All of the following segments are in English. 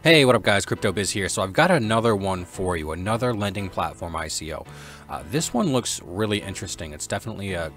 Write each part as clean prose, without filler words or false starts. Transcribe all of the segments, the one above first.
Hey, what up guys, CryptoBiz here. So I've got another one for you, another lending platform ICO. This one looks really interesting. It's definitely a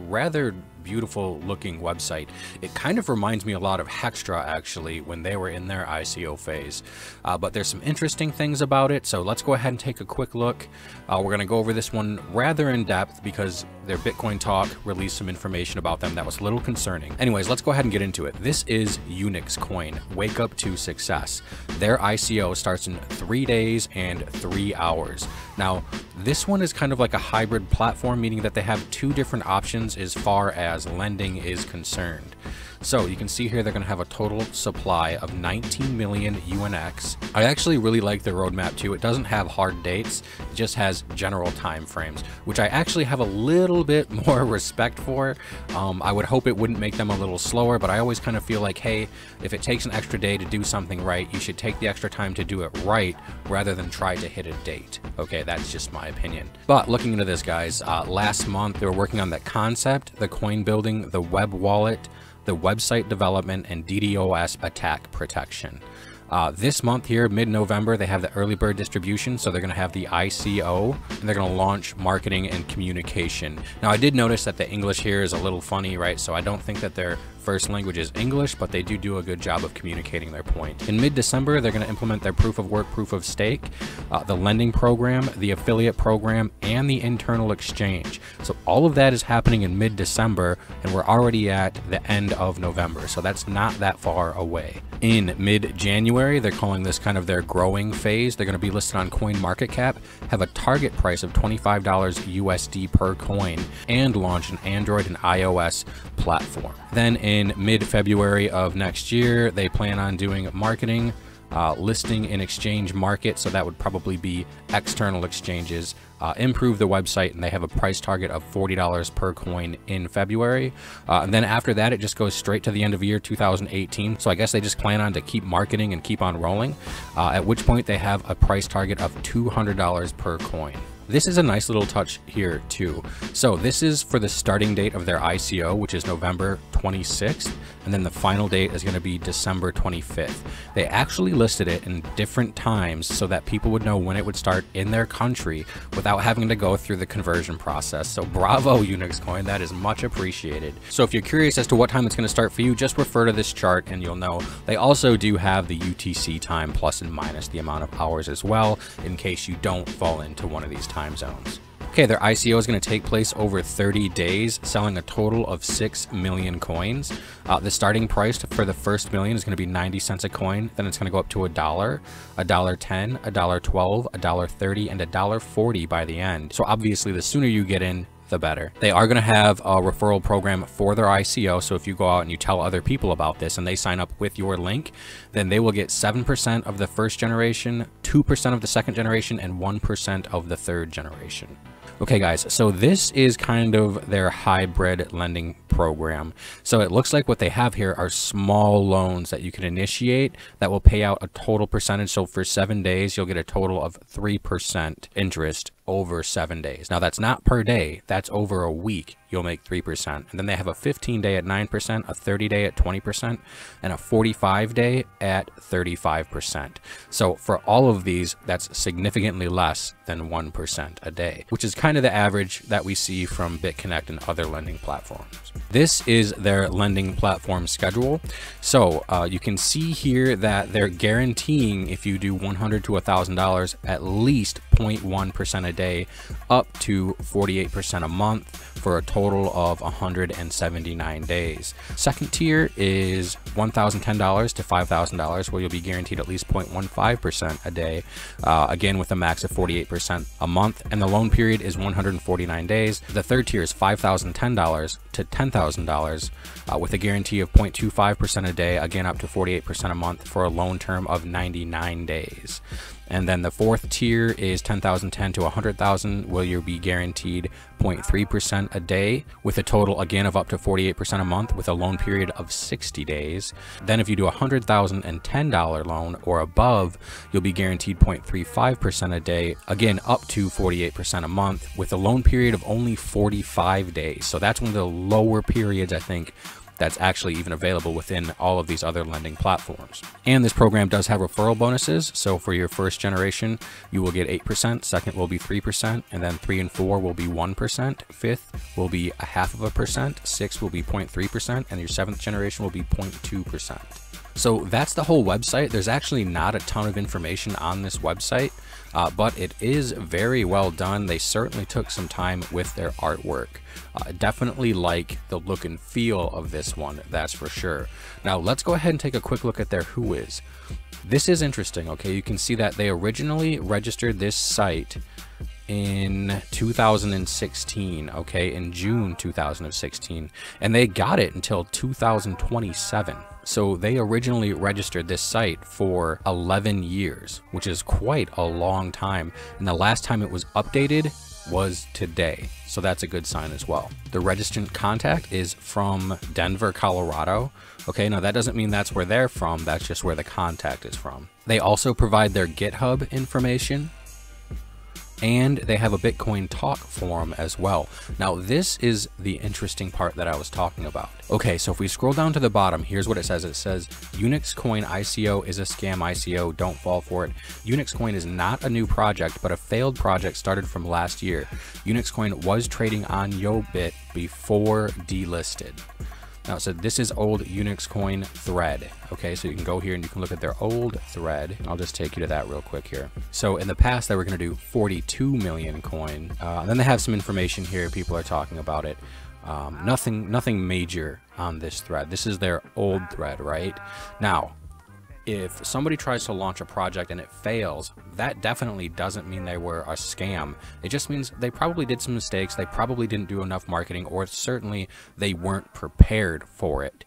rather beautiful looking website. It kind of reminds me a lot of Hextra actually when they were in their ICO phase, but there's some interesting things about it, so let's go ahead and take a quick look. We're going to go over this one rather in depth because their Bitcoin talk released some information about them that was a little concerning. Anyways, let's go ahead and get into it. This is UnixCoin Wake Up to Success. Their ICO starts in 3 days and 3 hours. Now this one is kind of like a hybrid platform, meaning that they have two different options as far as lending is concerned. So you can see here they're going to have a total supply of 19 million UNX. I actually really like their roadmap too. It doesn't have hard dates, it just has general time frames, which I actually have a little bit more respect for. I would hope it wouldn't make them a little slower, but I always kind of feel like, hey, if it takes an extra day to do something right, you should take the extra time to do it right rather than try to hit a date. Okay, that's just my opinion. But looking into this, guys, last month they were working on that concept, the coin building, the web wallet, the website development, and DDoS attack protection. This month here, mid-November, they have the early bird distribution, so they're going to have the ICO, and they're going to launch marketing and communication. Now, I did notice that the English here is a little funny, right? So I don't think that their first language is English, but they do a good job of communicating their point. In mid-December, they're going to implement their proof of work, proof of stake, the lending program, the affiliate program, and the internal exchange. So all of that is happening in mid-December, and we're already at the end of November, so that's not that far away. In mid-January, they're calling this kind of their growing phase. They're going to be listed on CoinMarketCap, have a target price of $25 USD per coin, and launch an Android and iOS platform. Then in mid-February of next year, they plan on doing marketing, listing in exchange market, so that would probably be external exchanges, improve the website, and they have a price target of $40 per coin in February. And then after that, it just goes straight to the end of year 2018. So I guess they just plan on to keep marketing and keep on rolling, at which point they have a price target of $200 per coin. This is a nice little touch here too. So this is for the starting date of their ICO, which is November 26th, and then the final date is going to be December 25th. They actually listed it in different times so that people would know when it would start in their country without having to go through the conversion process. So bravo, UnixCoin, that is much appreciated. So if you're curious as to what time it's going to start for you, just refer to this chart and you'll know. They also do have the UTC time plus and minus the amount of hours as well, in case you don't fall into one of these time zones. Okay, their ICO is going to take place over 30 days, selling a total of 6 million coins. The starting price for the first million is going to be 90 cents a coin. Then it's going to go up to $1, $1.10, $1.12, $1.30, and $1.40 by the end. So obviously, the sooner you get in, the better. They are going to have a referral program for their ICO, so if you go out and you tell other people about this and they sign up with your link, then they will get 7% of the first generation, 2% of the second generation, and 1% of the third generation. Okay guys, so this is kind of their hybrid lending program. So it looks like what they have here are small loans that you can initiate that will pay out a total percentage. So for 7 days, you'll get a total of 3% interest over 7 days. Now that's not per day, that's over a week. You'll make 3%. And then they have a 15-day at 9%, a 30-day at 20%, and a 45-day at 35%. So for all of these, that's significantly less than 1% a day, which is kind of the average that we see from BitConnect and other lending platforms. This is their lending platform schedule. So you can see here that they're guaranteeing if you do $100 to $1,000 at least 0.1% a day, up to 48% a month, for a total of 179 days. Second tier is $1,010 to $5,000, where you'll be guaranteed at least 0.15% a day, again with a max of 48% a month, and the loan period is 149 days. The third tier is $5,010 to $10,000 with a guarantee of 0.25% a day, again up to 48% a month, for a loan term of 99 days. And then the fourth tier is $10,010 to $100,000, where you'll be guaranteed 0.3% a day, with a total again of up to 48% a month, with a loan period of 60 days. Then if you do a $100,010 loan or above, you'll be guaranteed 0.35% a day, again up to 48% a month, with a loan period of only 45 days. So that's one of the lower periods, I think, that's actually even available within all of these other lending platforms. And this program does have referral bonuses. So for your first generation, you will get 8%, second will be 3%, and then 3 and 4 will be 1%, fifth will be 0.5%, sixth will be 0.3%, and your seventh generation will be 0.2%. So that's the whole website. There's actually not a ton of information on this website, but it is very well done. They certainly took some time with their artwork. Definitely like the look and feel of this one, that's for sure. Now let's go ahead and take a quick look at their whois. This is interesting, okay? You can see that they originally registered this site in 2016, okay, in June 2016, and they got it until 2027. So they originally registered this site for 11 years, which is quite a long time. And the last time it was updated was today. So that's a good sign as well. The registrant contact is from Denver, Colorado. Okay, now that doesn't mean that's where they're from. That's just where the contact is from. They also provide their GitHub information, and they have a Bitcoin talk forum as well. Now this is the interesting part that I was talking about. Okay, so if we scroll down to the bottom, here's what it says. It says, UnixCoin ICO is a scam ICO, don't fall for it. UnixCoin is not a new project, but a failed project started from last year. UnixCoin was trading on YoBit before delisted. Now it said this is old UnixCoin thread. Okay, so you can go here and you can look at their old thread. I'll just take you to that real quick here. So in the past they were going to do 42 million coin. Then they have some information here. People are talking about it. Nothing major on this thread. This is their old thread, right? Now, if somebody tries to launch a project and it fails, that definitely doesn't mean they were a scam. It just means they probably did some mistakes. They probably didn't do enough marketing, or certainly they weren't prepared for it.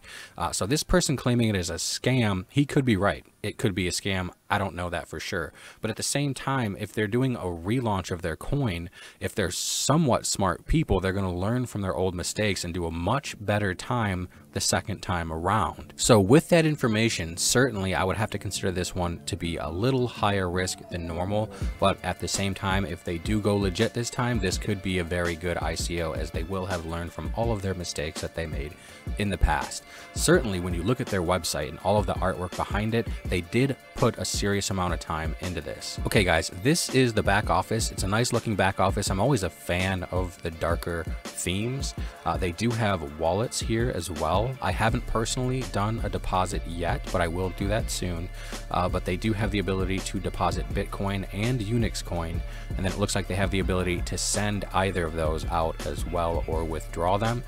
So this person claiming it as a scam, he could be right. It could be a scam. I don't know that for sure. But at the same time, if they're doing a relaunch of their coin, if they're somewhat smart people, they're going to learn from their old mistakes and do a much better time the second time around. So with that information, certainly I would have to consider this one to be a little higher risk than normal. But at the same time, if they do go legit this time, this could be a very good ICO, as they will have learned from all of their mistakes that they made in the past. Certainly when you look at their website and all of the artwork behind it, they did put a serious amount of time into this. Okay guys, this is the back office. It's a nice looking back office. I'm always a fan of the darker themes. They do have wallets here as well. I haven't personally done a deposit yet, but I will do that soon. But they do have the ability to deposit Bitcoin and UnixCoin, and then it looks like they have the ability to send either of those out as well, or withdraw them.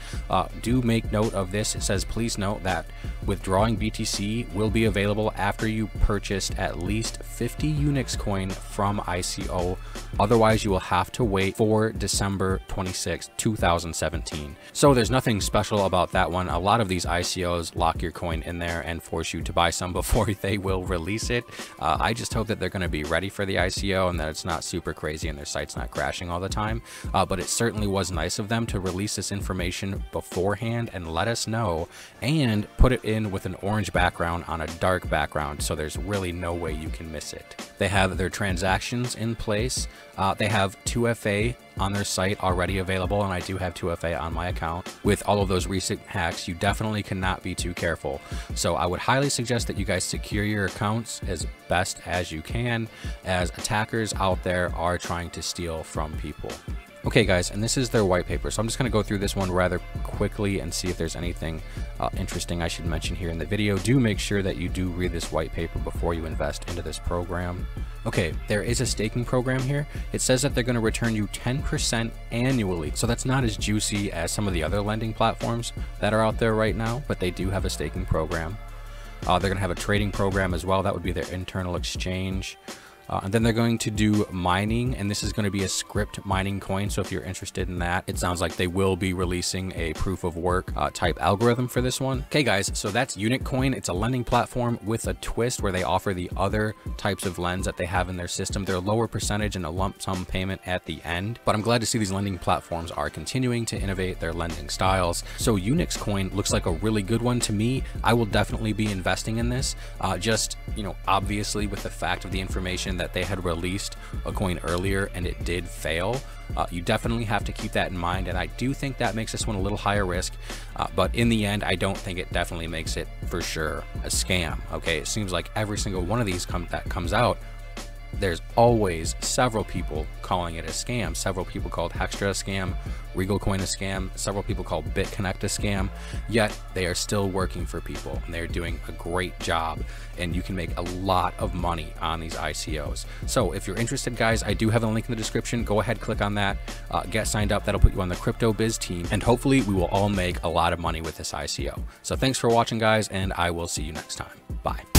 Do make note of this. It says, please note that withdrawing BTC will be available after you purchased at least 50 UnixCoin from ICO. Otherwise, you will have to wait for December 26, 2017. So there's nothing special about that one. A lot of these ICOs lock your coin in there and force you to buy some before they will release it. I just hope that they're going to be ready for the ICO and that it's not super crazy and their site's not crashing all the time. But it certainly was nice of them to release this information beforehand and let us know, and put it in with an orange background on a dark background, so there's really no way you can miss it. They have their transactions in place. They have 2FA on their site already available, and I do have 2FA on my account. With all of those recent hacks, you definitely cannot be too careful. So I would highly suggest that you guys secure your accounts as best as you can, as attackers out there are trying to steal from people. Okay guys, and this is their white paper, so I'm just going to go through this one rather quickly and see if there's anything interesting I should mention here in the video. Do make sure that you do read this white paper before you invest into this program. Okay, there is a staking program here. It says that they're going to return you 10% annually, so that's not as juicy as some of the other lending platforms that are out there right now, but they do have a staking program. They're going to have a trading program as well. That would be their internal exchange. And then they're going to do mining, and this is going to be a script mining coin. So if you're interested in that, it sounds like they will be releasing a proof of work type algorithm for this one. Okay guys, so that's UnixCoin. It's a lending platform with a twist where they offer the other types of lends that they have in their system. They're a lower percentage and a lump sum payment at the end, but I'm glad to see these lending platforms are continuing to innovate their lending styles. So UnixCoin looks like a really good one to me. I will definitely be investing in this. Just, you know, obviously with the fact of the information mentioned that they had released a coin earlier and it did fail. You definitely have to keep that in mind, and I do think that makes this one a little higher risk, but in the end, I don't think it definitely makes it for sure a scam. Okay, it seems like every single one of these that comes out, there's always several people calling it a scam. Several people called Hextra a scam, RegalCoin a scam, several people called BitConnect a scam, yet they are still working for people and they're doing a great job, and you can make a lot of money on these ICOs. So if you're interested, guys, I do have a link in the description. Go ahead, click on that, get signed up. That'll put you on the crypto biz team, and hopefully we will all make a lot of money with this ICO. So thanks for watching, guys, and I will see you next time. Bye.